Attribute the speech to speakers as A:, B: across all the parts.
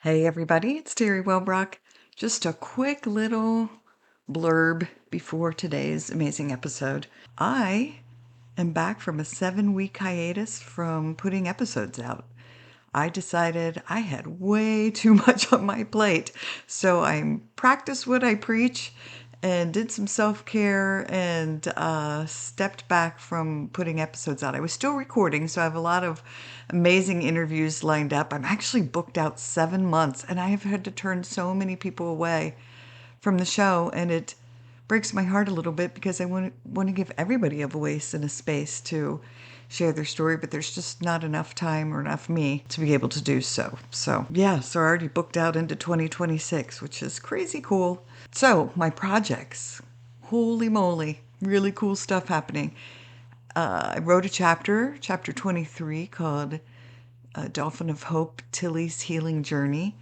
A: Hey everybody, it's Teri Wellbrock. Just a quick little blurb before today's amazing episode. I am back from a 7-week hiatus from putting episodes out. I decided I had way too much on my plate, so I practiced what I preach and did some self-care and stepped back from putting episodes out. I was still recording, so I have a lot of amazing interviews lined up. I'm actually booked out 7 months, and I have had to turn so many people away from the show, and it breaks my heart a little bit because I want to give everybody a voice and a space to share their story, but there's just not enough time or enough me to be able to do so. So I already booked out into 2026, which is crazy cool. So my projects, holy moly, really cool stuff happening. I wrote a chapter 23, called Dolphin of Hope, Tilly's Healing Journey.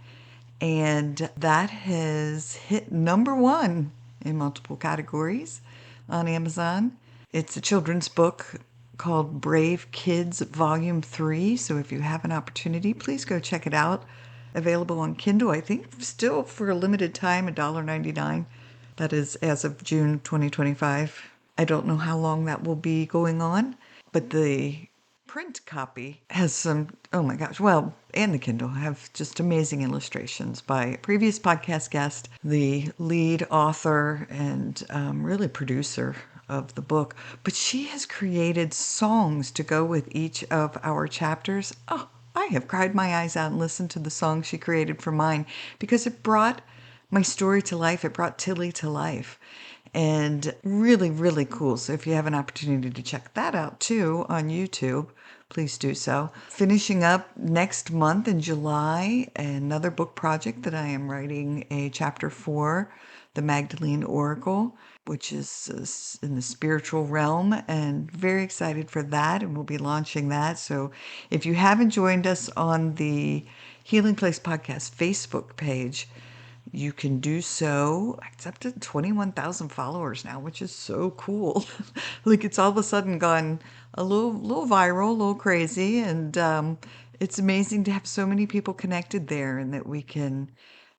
A: And that has hit #1 in multiple categories on Amazon. It's a children's book called Brave Kids Volume 3. So if you have an opportunity, please go check it out. Available on Kindle, I think, still for a limited time, $1.99. That is as of June 2025. I don't know how long that will be going on, but the print copy has some, oh my gosh, well, and the Kindle have just amazing illustrations by a previous podcast guest, the lead author and really producer of the book. But she has created songs to go with each of our chapters. Oh, I have cried my eyes out and listened to the song she created for mine because it brought my story to life. It brought Tilly to life. And really, really cool. So if you have an opportunity to check that out too on YouTube, please do so. Finishing up next month in July, another book project that I am writing a chapter for, The Magdalene Oracle, which is in the spiritual realm, and very excited for that, and we'll be launching that. So if you haven't joined us on the Healing Place Podcast Facebook page, you can do so. It's up to 21,000 followers now, which is so cool. Like it's all of a sudden gone a little viral, a little crazy, and it's amazing to have so many people connected there, and that we can.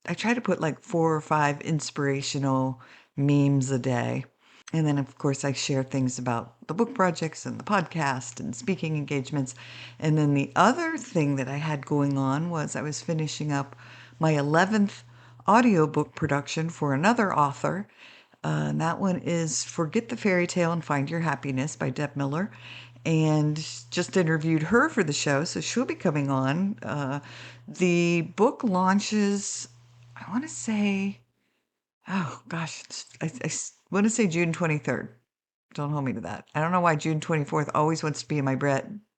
A: I try to put like 4 or 5 inspirational memes a day. And then, of course, I share things about the book projects and the podcast and speaking engagements. And then the other thing that I had going on was I was finishing up my 11th audiobook production for another author. And that one is Forget the Fairy Tale and Find Your Happiness by Deb Miller. And just interviewed her for the show, so she'll be coming on. The book launches, I want to say, oh gosh, I want to say June 23rd. Don't hold me to that. I don't know why June 24th always wants to be in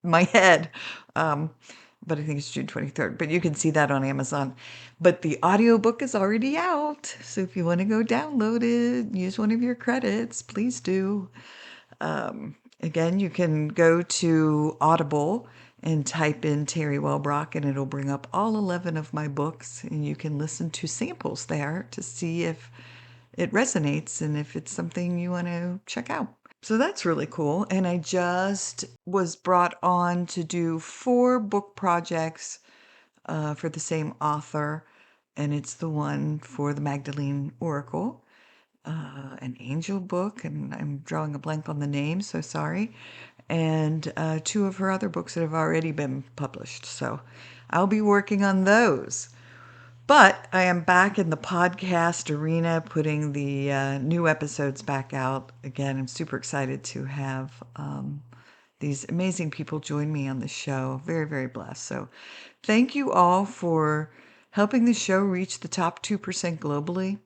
A: my head. But I think it's June 23rd. But you can see that on Amazon. But the audiobook is already out. So if you want to go download it, use one of your credits, please do. Again, you can go to Audible and type in Teri Wellbrock, and it'll bring up all 11 of my books. And you can listen to samples there to see if it resonates and if it's something you want to check out. So that's really cool. And I just was brought on to do 4 book projects for the same author. And it's the one for the Magdalene Oracle, an angel book. And I'm drawing a blank on the name, so sorry. And 2 of her other books that have already been published. So I'll be working on those. But I am back in the podcast arena, putting the new episodes back out. Again, I'm super excited to have these amazing people join me on the show. Very, very blessed. So thank you all for helping the show reach the top 2% globally.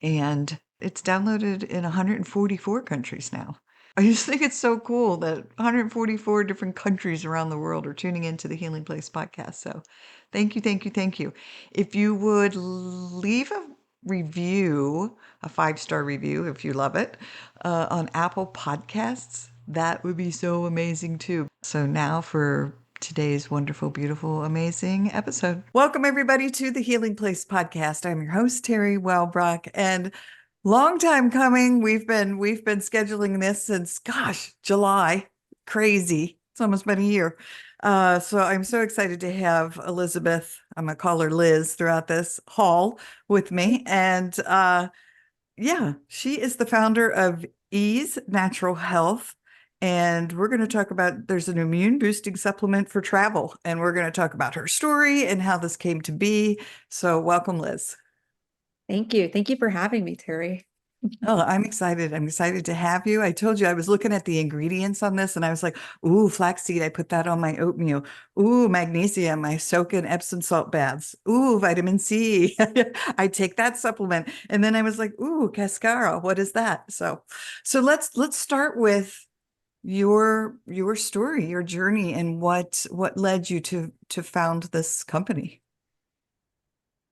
A: And it's downloaded in 144 countries now. I just think it's so cool that 144 different countries around the world are tuning into the Healing Place podcast. So thank you, thank you, thank you. If you would leave a review, a 5-star review, if you love it, on Apple Podcasts, that would be so amazing too. So now for today's wonderful, beautiful, amazing episode. Welcome everybody to the Healing Place podcast. I'm your host, Teri Wellbrock, and long time coming. We've been scheduling this since, gosh, July. Crazy. It's almost been a year. So I'm so excited to have Elizabeth, I'm gonna call her Liz, throughout this haul with me. And yeah, she is the founder of Ease Natural Health. And we're going to talk about there's an immune boosting supplement for travel. And we're going to talk about her story and how this came to be. So welcome, Liz.
B: Thank you. Thank you for having me, Terry.
A: Oh, I'm excited. I'm excited to have you. I told you I was looking at the ingredients on this and I was like, ooh, flaxseed. I put that on my oatmeal. Ooh, magnesium. I soak in Epsom salt baths. Ooh, vitamin C. I take that supplement. And then I was like, ooh, cascara. What is that? So let's start with your story, your journey, and what led you to found this company.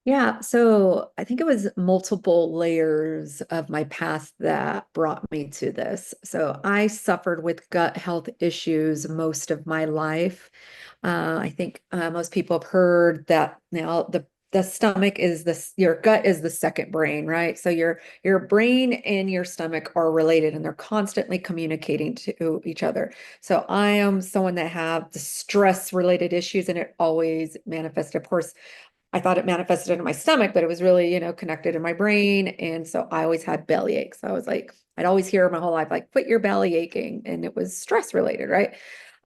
B: Yeah, so I think it was multiple layers of my past that brought me to this. So I suffered with gut health issues most of my life. I think most people have heard that now the stomach is this, your gut is the second brain, right? So your brain and your stomach are related and they're constantly communicating to each other. So I am someone that have the stress related issues and it always manifested. Of course, I thought it manifested in my stomach, but it was really, connected in my brain. And so I always had belly aches. So I was like, I'd always hear my whole life, like, quit your belly aching. And it was stress related, right?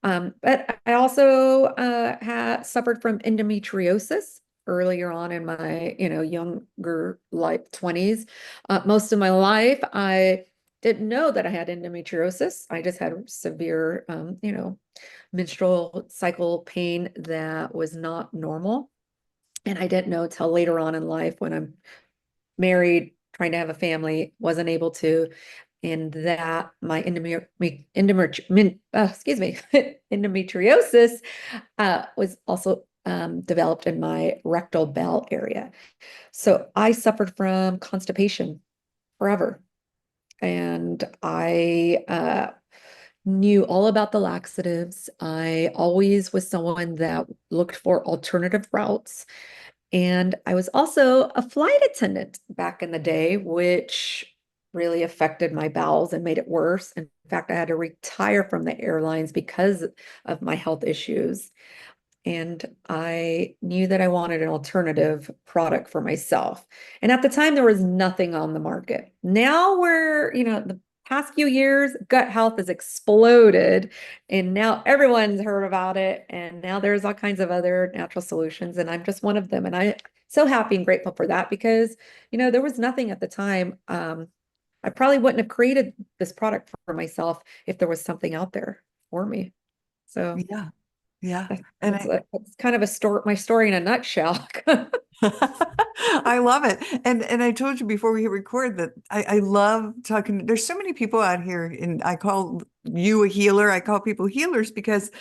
B: But I also had suffered from endometriosis earlier on in my, younger life 20s. Most of my life, I didn't know that I had endometriosis. I just had severe, menstrual cycle pain that was not normal. And I didn't know till later on in life when I'm married, trying to have a family, wasn't able to. And that my endometriosis was also developed in my rectal bowel area. So I suffered from constipation forever. And I knew all about the laxatives. I always was someone that looked for alternative routes. And I was also a flight attendant back in the day, which really affected my bowels and made it worse. In fact, I had to retire from the airlines because of my health issues. And I knew that I wanted an alternative product for myself. And at the time, there was nothing on the market. Now we're, the past few years, gut health has exploded. And now everyone's heard about it. And now there's all kinds of other natural solutions. And I'm just one of them. And I'm so happy and grateful for that because, there was nothing at the time. I probably wouldn't have created this product for myself if there was something out there for me. So
A: Yeah, yeah. And
B: that's, that's kind of a story, my story in a nutshell.
A: I love it. And I told you before we hit record that I love talking. There's so many people out here, and I call you a healer. I call people healers because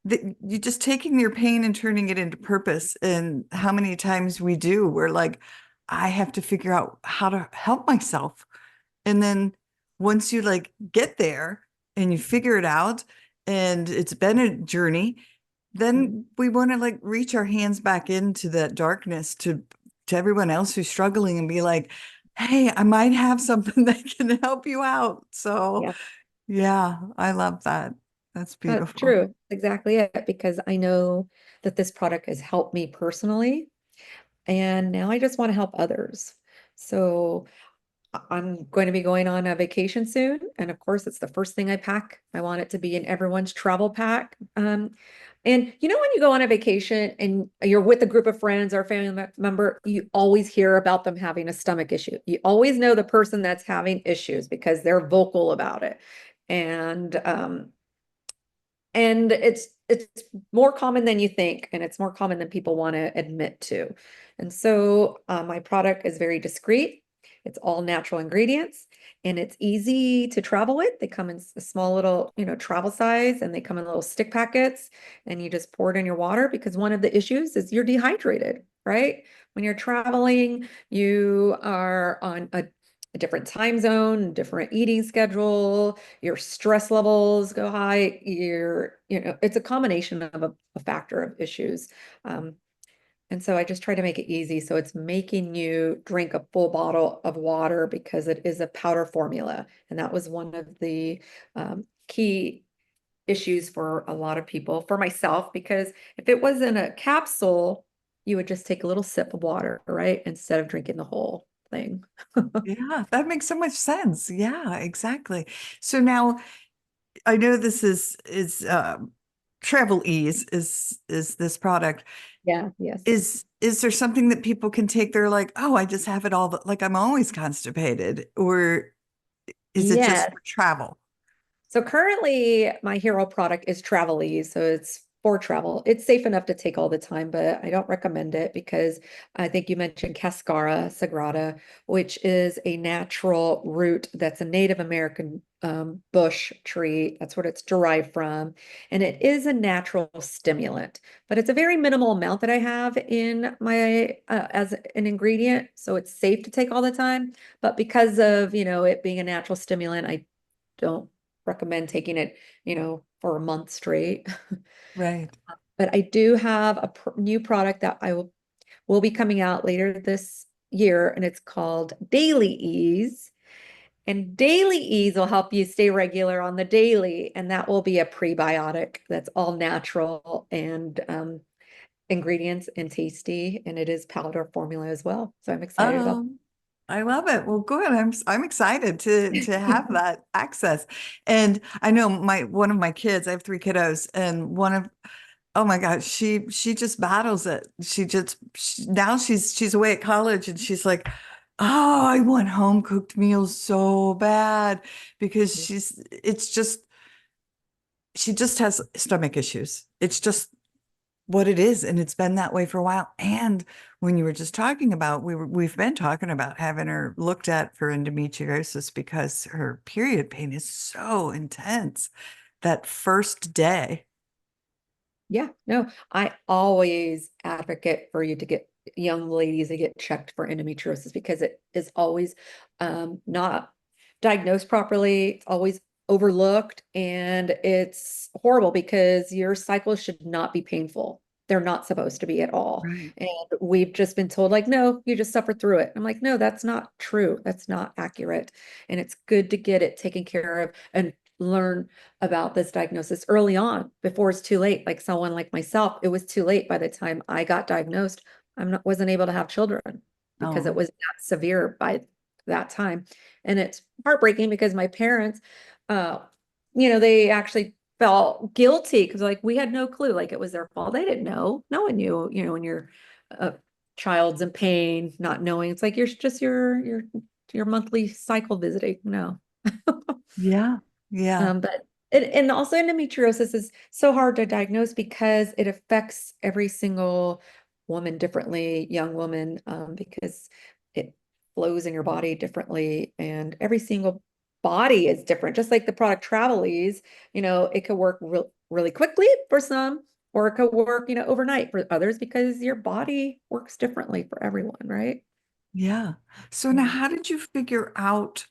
A: you're just taking your pain and turning it into purpose. And how many times we do, we're like, I have to figure out how to help myself. And then once you like get there and you figure it out, and it's been a journey, then we want to like reach our hands back into that darkness to everyone else who's struggling and be like, hey, I might have something that can help you out. So
B: Yeah,
A: yeah, I love that. That's
B: that's
A: beautiful.
B: true. Exactly it. Because I know that this product has helped me personally. And now I just want to help others. So I'm going to be going on a vacation soon. And of course, it's the first thing I pack. I want it to be in everyone's travel pack. And when you go on a vacation and you're with a group of friends or family member, you always hear about them having a stomach issue. You always know the person that's having issues because they're vocal about it. And and it's more common than you think, and it's more common than people want to admit to. And so my product is very discreet. It's all natural ingredients, and it's easy to travel with. They come in a small little, travel size, and they come in little stick packets, and you just pour it in your water because one of the issues is you're dehydrated, right? When you're traveling, you are on a different time zone, different eating schedule, your stress levels go high, it's a combination of a factor of issues. Um, and so I just try to make it easy. So it's making you drink a full bottle of water because it is a powder formula. And that was one of the key issues for a lot of people, for myself, because if it was in a capsule, you would just take a little sip of water, right? Instead of drinking the whole thing.
A: Yeah, that makes so much sense. Yeah, exactly. So now I know this is Travel-Eeze is this product.
B: Yeah, yes.
A: Is there something that people can take? They're like, oh, I just have it all, like I'm always constipated, or is it just
B: Yes.
A: for travel?
B: So currently my hero product is Travel-Eeze. So it's for travel. It's safe enough to take all the time, but I don't recommend it because I think you mentioned Cascara sagrada, which is a natural root that's a Native American bush tree. That's what it's derived from. And it is a natural stimulant, but it's a very minimal amount that I have in my as an ingredient. So it's safe to take all the time. But because of, it being a natural stimulant, I don't recommend taking it, for a month straight.
A: Right.
B: But I do have a new product that will be coming out later this year, and it's called Daily-Eeze. And Daily-Eeze will help you stay regular on the daily, and that will be a prebiotic that's all natural and ingredients and tasty, and it is powder formula as well. So I'm excited about
A: Um, I love it. Well, good. I'm excited to have that access. And I know my one of my kids, I have three kiddos, and one of oh my God, she just battles it. Now she's away at college and she's like, oh, I want home cooked meals so bad because it's just she just has stomach issues. It's just what it is, and it's been that way for a while. And when you were just talking about, we've been talking about having her looked at for endometriosis because her period pain is so intense that first day.
B: Yeah, no, I always advocate for you to get young ladies to get checked for endometriosis because it is always not diagnosed properly. It's always overlooked, and it's horrible because your cycles should not be painful. They're not supposed to be at all.
A: Right.
B: And we've just been told, like, no, you just suffer through it. I'm like, no, that's not true. That's not accurate. And it's good to get it taken care of and learn about this diagnosis early on before it's too late. Like someone like myself, it was too late by the time I got diagnosed. Wasn't able to have children because it
A: Oh,
B: was that severe by that time. And it's heartbreaking because my parents, uh, they actually felt guilty because like we had no clue, like it was their fault. They didn't know. No one knew, when your child's in pain, not knowing. It's like you're just your monthly cycle visiting. No.
A: yeah. Yeah.
B: But and also endometriosis is so hard to diagnose because it affects every single woman differently, young woman, because it flows in your body differently, and every single body is different. Just like the product Travel-Eeze, it could work really quickly for some, or it could work, overnight for others because your body works differently for everyone, right?
A: Yeah. So now
B: Mhm.
A: how did you figure out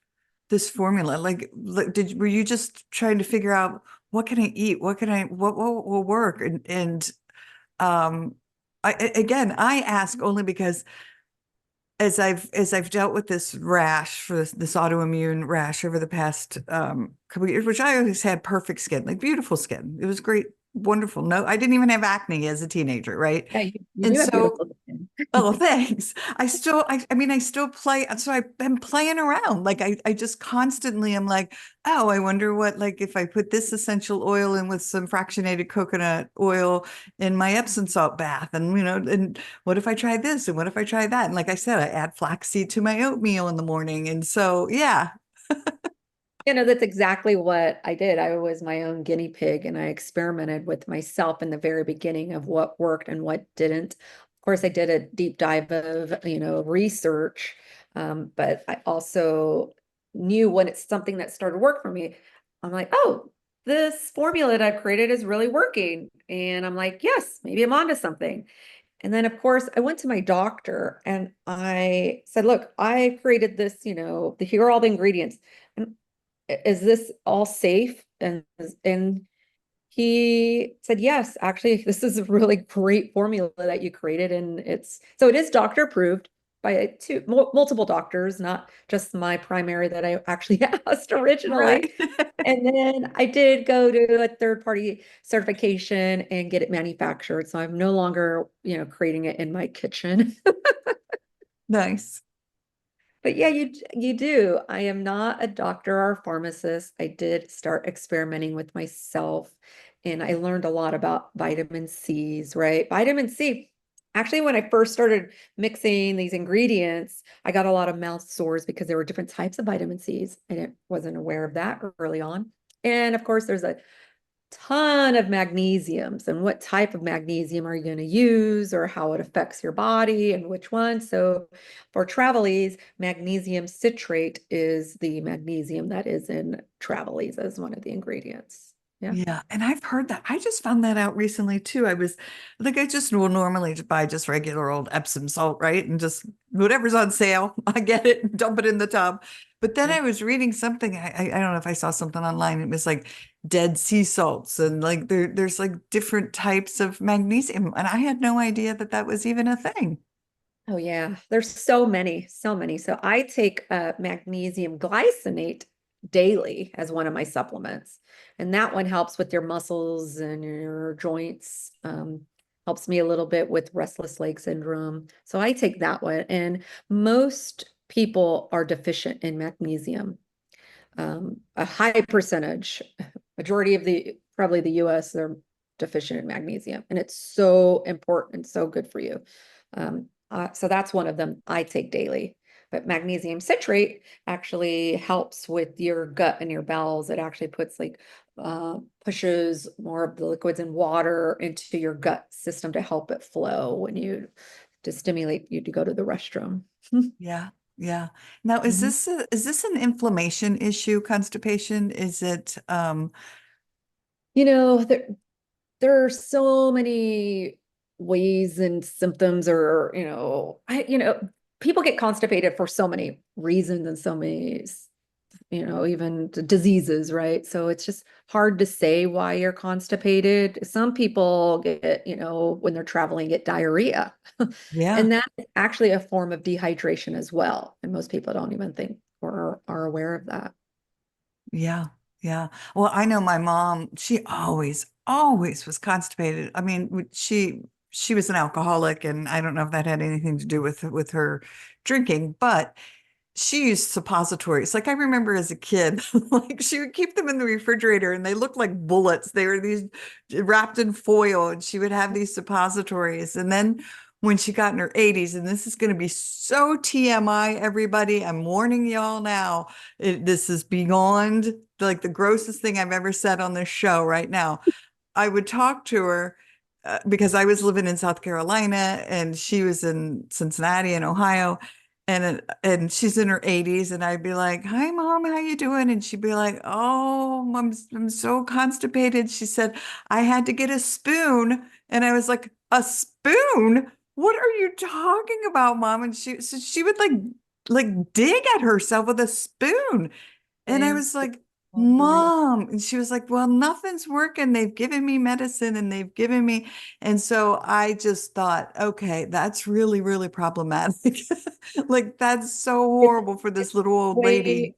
A: this formula? Like were you just trying to figure out what can I eat? What will work? And um again, I ask only because as I've dealt with this rash for this autoimmune rash over the past couple of years, which I always had perfect skin, like beautiful skin. It was great, wonderful. No, I didn't even have acne as a teenager, right?
B: Yeah, you
A: And
B: do have
A: so
B: beautiful skin.
A: oh, thanks. I mean, I still play. So I've been playing around. Like I just constantly am like, oh, I wonder what, like if I put this essential oil in with some fractionated coconut oil in my Epsom salt bath. And what if I try this? And what if I try that? And like I said, I add flaxseed to my oatmeal in the morning. And so, yeah.
B: That's exactly what I did. I was my own guinea pig and I experimented with myself in the very beginning of what worked and what didn't. Of course, I did a deep dive of, research, but I also knew when it's something that started to work for me, I'm like, oh, this formula that I've created is really working. And I'm like, yes, maybe I'm onto something. And then, of course, I went to my doctor and I said, look, I created this, here are all the ingredients. And is this all safe? And he said, yes, actually, this is a really great formula that you created. And it is doctor approved. by multiple doctors, not just my primary that I actually asked
A: Right.
B: originally. And then I did go to a third party certification and get it manufactured. So I'm no longer, creating it in my kitchen.
A: Nice.
B: But yeah, you do. I am not a doctor or a pharmacist. I did start experimenting with myself, and I learned a lot about vitamin C's, right? Vitamin C. Actually, when I first started mixing these ingredients, I got a lot of mouth sores because there were different types of vitamin C's. Wasn't aware of that early on. And of course, there's a ton of magnesiums and what type of magnesium are you going to use or how it affects your body and which one. So for Travel-Eeze, magnesium citrate is the magnesium that is in Travel-Eeze as one of the ingredients. Yeah.
A: Yeah, and I've heard that. I just found that out recently too. I think I just will normally just buy just regular old Epsom salt, right? And just whatever's on sale, I get it and dump it in the tub. But then
B: Yeah.
A: I was reading something. I don't know if I saw something online. It was like dead sea salts and like there's like different types of magnesium, and I had no idea that that was even a thing.
B: Oh yeah, there's so many, so many. So I take magnesium glycinate daily as one of my supplements, and that one helps with your muscles and your joints. Helps me a little bit with restless leg syndrome. So I take that one, and most people are deficient in magnesium. A high percentage, majority of the probably the US, they're deficient in magnesium, and it's so important and so good for you. So that's one of them I take daily. But magnesium citrate actually helps with your gut and your bowels. It actually puts pushes more of the liquids and water into your gut system to help it flow to stimulate you to go to the restroom.
A: Yeah, yeah. Now,
B: Mhm.
A: is this an inflammation issue, constipation? Is it
B: You know, there are so many ways and symptoms or people get constipated for so many reasons and so many even diseases, right? So it's just hard to say why you're constipated. Some people get, when they're traveling, get diarrhea.
A: yeah.
B: And that's actually a form of dehydration as well, and most people don't even think or are aware of that.
A: Yeah, yeah. Well, I know my mom, she always was constipated. I mean, she was an alcoholic, and I don't know if that had anything to do with her drinking, but she used suppositories. Like I remember as a kid, like she would keep them in the refrigerator and they looked like bullets. They were these wrapped in foil, and she would have these suppositories. And then when she got in her 80s, and this is going to be so TMI, everybody, I'm warning y'all now, this is beyond like the grossest thing I've ever said on this show right now. I would talk to her because I was living in South Carolina and she was in Cincinnati in Ohio, and she's in her 80s, and I'd be like, "Hi mom, how you doing?" And she'd be like, "Oh, I'm so constipated." She said, "I had to get a spoon." And I was like, "A spoon? What are you talking about, mom?" And she would like dig at herself with a spoon. And I
B: Same.
A: was like,
B: Oh, for me.
A: Mom. And she was like, Well, nothing's working. They've given me medicine and they've given me. And so I just thought, okay, that's really, really problematic. Like, that's so
B: It's
A: horrible for
B: it's
A: this little old lady.
B: way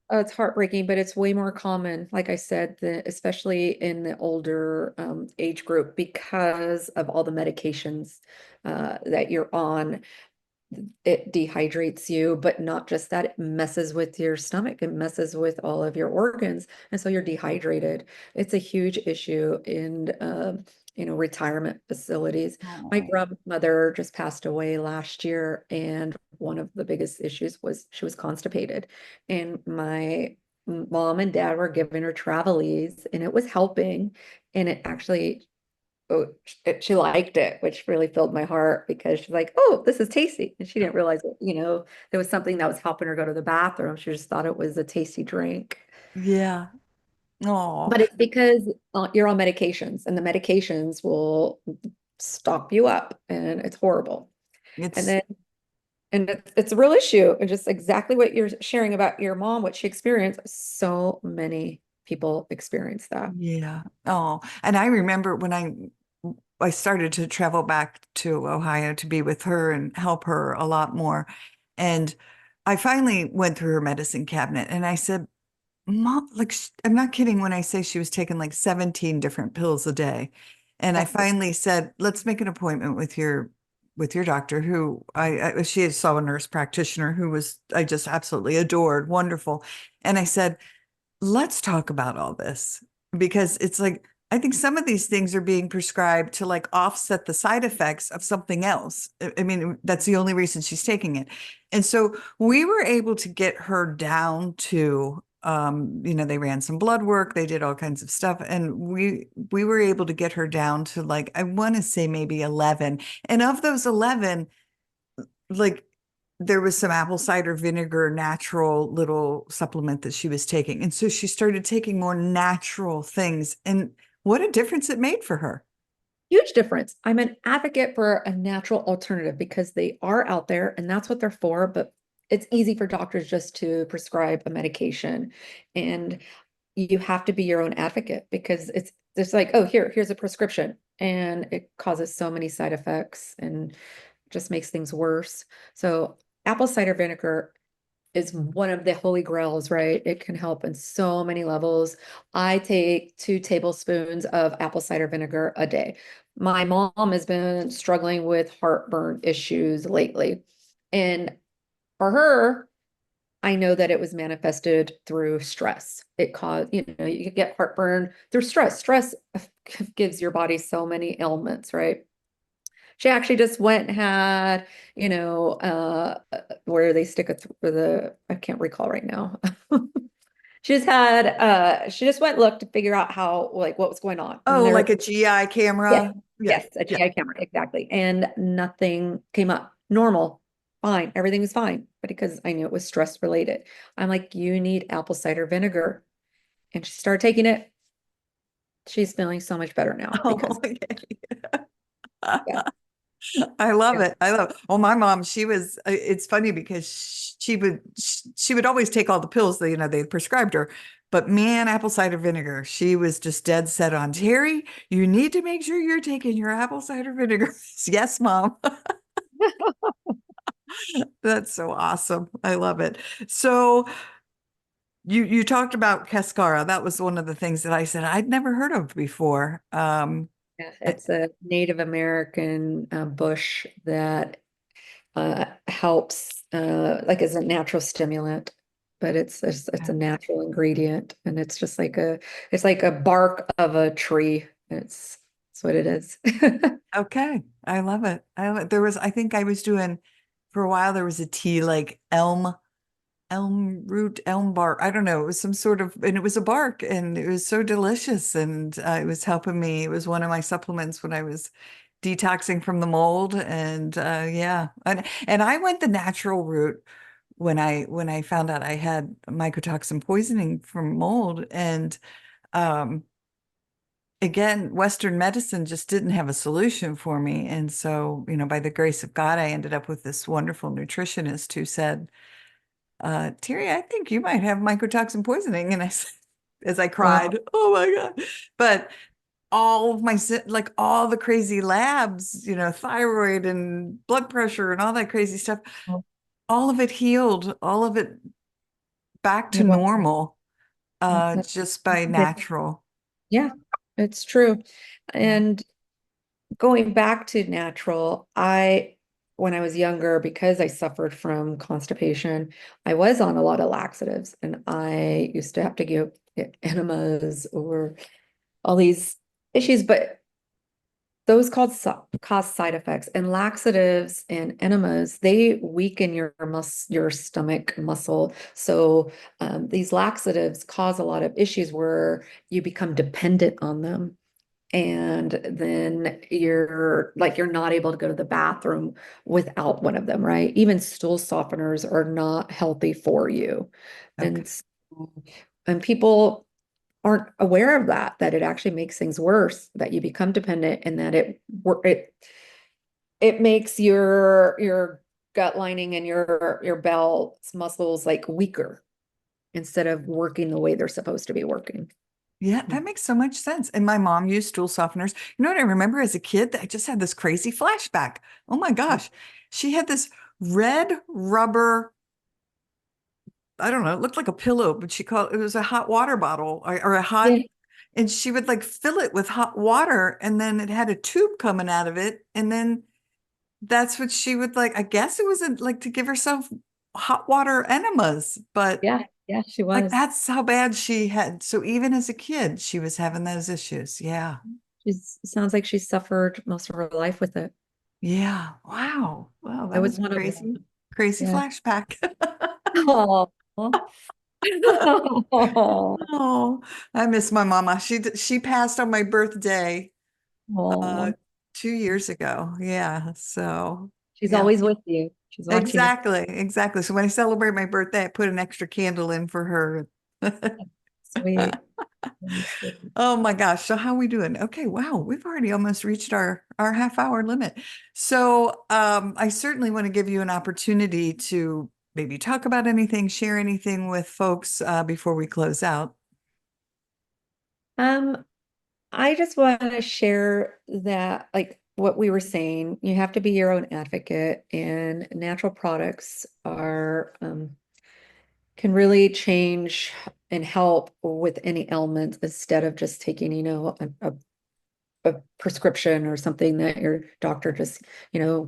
B: it's heartbreaking, but it's way more common, like I said, especially in the older age group because of all the medications that you're on. It dehydrates you, but not just that, it messes with your stomach, it messes with all of your organs, and so you're dehydrated. It's a huge issue in retirement facilities. My
A: Oh,
B: grandmother just passed away last year, and one of the biggest issues was she was constipated. And my mom and dad were giving her Travel-Eeze, and it was helping. And it actually she liked it, which really filled my heart because she's like, "Oh, this is tasty," and she didn't realize it, there was something that was helping her go to the bathroom. She just thought it was a tasty drink.
A: yeah. Oh,
B: But it's because you're on medications, and the medications will stop you up, and it's horrible. And
A: it's
B: then, and it's a real issue, and just exactly what you're sharing about your mom, what she experienced. So many people experience that.
A: yeah. Oh, and I remember when I started to travel back to Ohio to be with her and help her a lot more. And I finally went through her medicine cabinet and I said, Mom, like, I'm not kidding when I say she was taking like 17 different pills a day. And I
B: Yeah.
A: finally said, let's make an appointment with your doctor, who she saw a nurse practitioner who was I just absolutely adored, wonderful. And I said, let's talk about all this because it's like I think some of these things are being prescribed to like offset the side effects of something else. I mean, that's the only reason she's taking it. And so we were able to get her down to they ran some blood work, they did all kinds of stuff, and we were able to get her down to like I want to say maybe 11. And of those 11, like there was some apple cider vinegar natural little supplement that she was taking. And so she started taking more natural things. And what a difference it made for her.
B: Huge difference. I'm an advocate for a natural alternative because they are out there and that's what they're for. But it's easy for doctors just to prescribe a medication. And you have to be your own advocate because it's like, oh, here's a prescription. And it causes so many side effects and just makes things worse. So apple cider vinegar is one of the holy grails, right? It can help in so many levels. I take 2 tablespoons of apple cider vinegar a day. My mom has been struggling with heartburn issues lately. And for her, I know that it was manifested through stress. It caused, you get heartburn through stress. Stress gives your body so many ailments, right? She actually just went and had, where they stick it through I can't recall right now. She just went and looked to figure out how, like, what was going on. And
A: Oh,
B: there,
A: like a GI
B: yes,
A: camera. Yeah.
B: yes, a
A: Yeah.
B: GI camera, exactly. And nothing came up. Normal, fine, everything was fine. But because I knew it was stress related, I'm like, you need apple cider vinegar. And she started taking it. She's feeling so much better now
A: Oh,
B: because, yeah,
A: I love
B: yeah.
A: it. I love it. Well, my mom, she was, it's funny because she would always take all the pills that, they prescribed her. But man, apple cider vinegar, she was just dead set on Teri. You need to make sure you're taking your apple cider vinegar. Yes, mom. That's so awesome. I love it. So you talked about cascara. That was one of the things that I said I'd never heard of before.
B: Yeah, it's a Native American bush that helps, like as a natural stimulant, but it's a natural ingredient, and it's like a bark of a tree. It's what it is.
A: Okay. I love it. I love it. I think I was doing for a while, there was a tea like elm root, elm bark. I don't know. It was some sort of, and it was a bark and it was so delicious. And it was helping me. It was one of my supplements when I was detoxing from the mold. And yeah. And I went the natural route when I found out I had mycotoxin poisoning from mold. And um, again, Western medicine just didn't have a solution for me. And so, by the grace of God, I ended up with this wonderful nutritionist who said, Teri, I think you might have mycotoxin poisoning. And I said, as I
B: Wow.
A: cried, oh my God. But all of like all the crazy labs, thyroid and blood pressure and all that crazy stuff, all of it healed, all of it back to
B: It was.
A: normal, just by natural.
B: Yeah, it's true.
A: Yeah.
B: And going back to natural, when I was younger, because I suffered from constipation, I was on a lot of laxatives and I used to have to give enemas or all these issues, but those cause side effects. And laxatives and enemas, they weaken your stomach muscle. So these laxatives cause a lot of issues where you become dependent on them. And then you're not able to go to the bathroom without one of them, right? Even stool softeners are not healthy for you.
A: Okay.
B: And people aren't aware of that it actually makes things worse, that you become dependent and that it makes your gut lining and your bowel muscles like weaker instead of working the way they're supposed to be working.
A: Yeah, that makes so much sense. And my mom used stool softeners. You know what I remember as a kid? I just had this crazy flashback. Oh my gosh. She had this red rubber, I don't know, it looked like a pillow, but she called it was a hot water bottle or a hot,
B: Yeah,
A: and she would like fill it with hot water and then it had a tube coming out of it. And then that's what she would like, I guess it was like to give herself hot water enemas, but
B: yeah, yeah, she
A: like
B: was.
A: that's how bad she had. So even as a kid, she was having those issues. Yeah.
B: She's sounds like she suffered most of her life with it.
A: Yeah. Wow. Wow.
B: I
A: That
B: was
A: was a
B: one of them.
A: crazy, crazy
B: Yeah.
A: flashback.
B: Oh.
A: Oh, I miss my mama. She passed on my birthday uh
B: Oh.
A: 2 years ago. Yeah. So
B: She's
A: yeah.
B: always with you. She's watching it.
A: Exactly. Exactly. So when I celebrate my birthday, I put an extra candle in for her.
B: Sweet. Really sweet.
A: Oh my gosh. So how are we doing? Okay, wow. We've already almost reached our half-hour limit. So I certainly want to give you an opportunity to maybe talk about anything, share anything with folks before we close out.
B: Um, I just want to share that, like what we were saying, you have to be your own advocate, and natural products are can really change and help with any ailment instead of just taking, a prescription or something that your doctor just,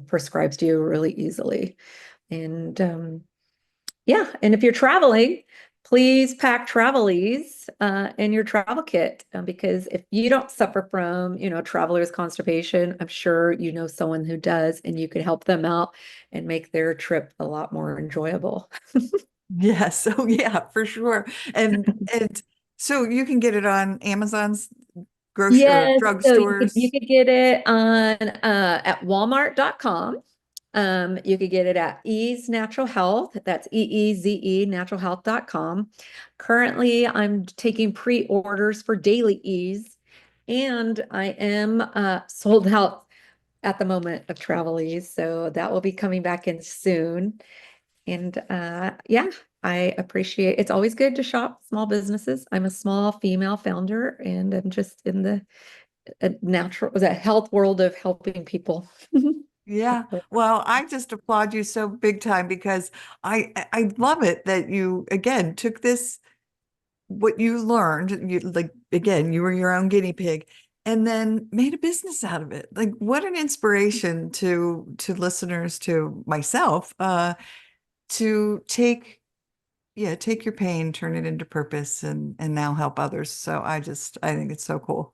B: prescribes to you really easily. And yeah, and if you're traveling, please pack Travel-Eeze in your travel kit because if you don't suffer from, traveler's constipation, I'm sure you know someone who does, and you could help them out and make their trip a lot more enjoyable.
A: Yes. Oh yeah, for sure. And so you can get it on Amazon's grocery or
B: Yes, so you
A: drugstores.
B: could get it on at walmart.com. You could get it at Ease Natural Health. That's EEZE naturalhealth.com. Currently, I'm taking pre-orders for Daily-Eeze, and I am sold out at the moment of Travel-Eeze, so that will be coming back in soon. And yeah, I appreciate it's always good to shop small businesses. I'm a small female founder, and I'm just in the was that health world of helping people.
A: Yeah. Well, I just applaud you so big time because I love it that you again took this what you learned, you like again, you were your own guinea pig and then made a business out of it. Like what an inspiration to listeners, to myself, to take yeah, take your pain, turn it into purpose and now help others. So I think it's so cool.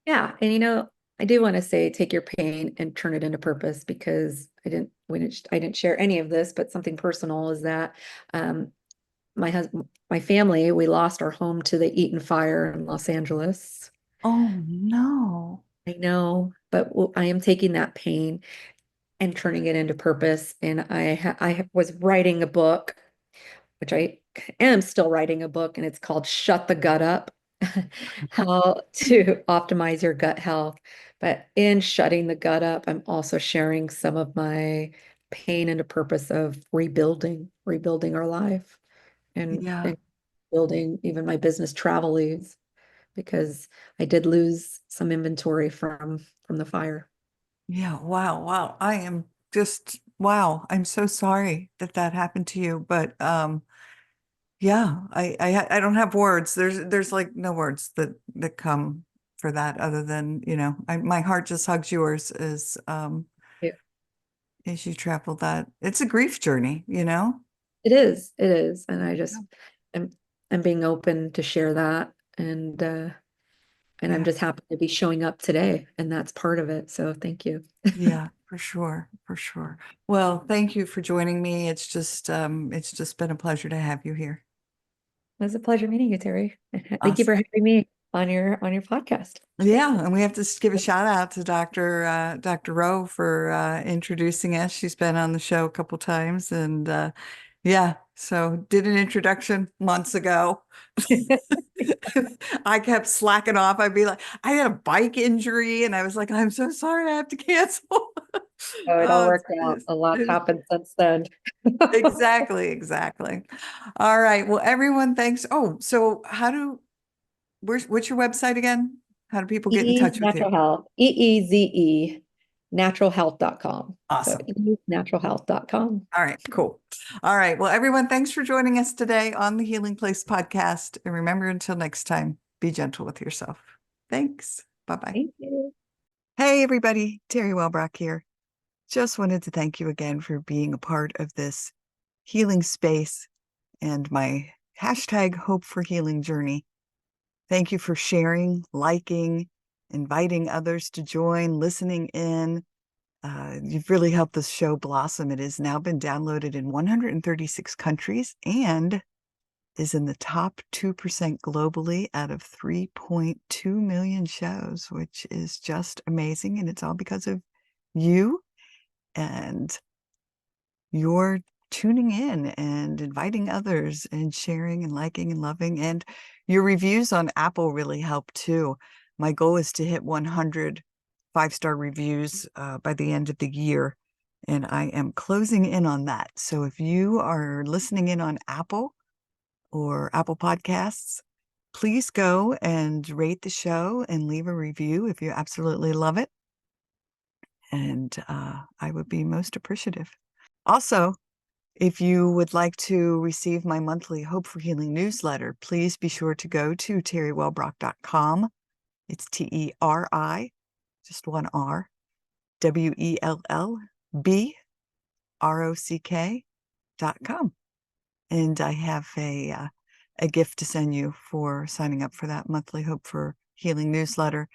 B: Yeah, and I do want to say take your pain and turn it into purpose because I didn't share any of this, but something personal is that um my family, we lost our home to the Eaton fire in Los Angeles.
A: Oh no.
B: I know, but I am taking that pain and turning it into purpose. And was writing a book, which I am still writing a book, and it's called Shut the Gut Up, How to Optimize Your Gut Health. But in shutting the gut up, I'm also sharing some of my pain into purpose of rebuilding our life
A: Yeah.
B: and building even my business Travel-Eeze because I did lose some inventory from the fire.
A: Yeah. Wow. Wow. I am just wow. I'm so sorry that that happened to you, but yeah, I don't have words. There's like no words that come for that other than, my heart just hugs yours
B: Yeah.
A: as you travel that. It's a grief journey, you know?
B: It is. And I'm I'm being open to share that and I'm
A: Yeah.
B: just happy to be showing up today and that's part of it. So thank you.
A: Yeah, for sure, for sure. Well, thank you for joining me. It's just been a pleasure to have you here.
B: It was a pleasure meeting you, Teri. Thank you for
A: Awesome.
B: having me on your podcast.
A: Yeah, and we have to give a shout out to Dr. Rowe for introducing us. She's been on the show a couple times, and yeah, so did an introduction months ago. I kept slacking off. I'd be like, I had a bike injury, and I was like, I'm so sorry, I have to cancel.
B: Oh, it all
A: Oh,
B: worked out. A lot's happened since then.
A: exactly, exactly. All right. Well, everyone, thanks. Oh, so What's your website again? How do people get in
B: Ease
A: touch with you?
B: Natural Health, EEZE, naturalhealth.com. So
A: Awesome.
B: easenaturalhealth.com.
A: All right, cool. All right. Well, everyone, thanks for joining us today on the Healing Place podcast. And remember, until next time, be gentle with yourself. Thanks. Bye-bye.
B: Thank you.
A: Hey, everybody. Teri Wellbrock here. Just wanted to thank you again for being a part of this healing space and my hashtag Hope for Healing journey. Thank you for sharing, liking, inviting others to join, listening in. You've really helped this show blossom. It has now been downloaded in 136 countries and is in the top 2% globally out of 3.2 million shows, which is just amazing. And it's all because of you and your tuning in and inviting others and sharing and liking and loving. And your reviews on Apple really help too. My goal is to hit 100 5-star reviews by the end of the year. And I am closing in on that. So if you are listening in on Apple or Apple Podcasts, please go and rate the show and leave a review if you absolutely love it. And I would be most appreciative. Also, if you would like to receive my monthly Hope for Healing newsletter, please be sure to go to teriwellbrock.com. It's Teri, just one R, WELLBROCK.com. And I have a gift to send you for signing up for that monthly Hope for Healing newsletter.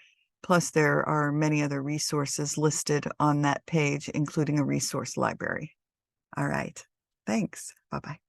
A: Plus, there are many other resources listed on that page, including a resource library. All right. Thanks. Bye-bye.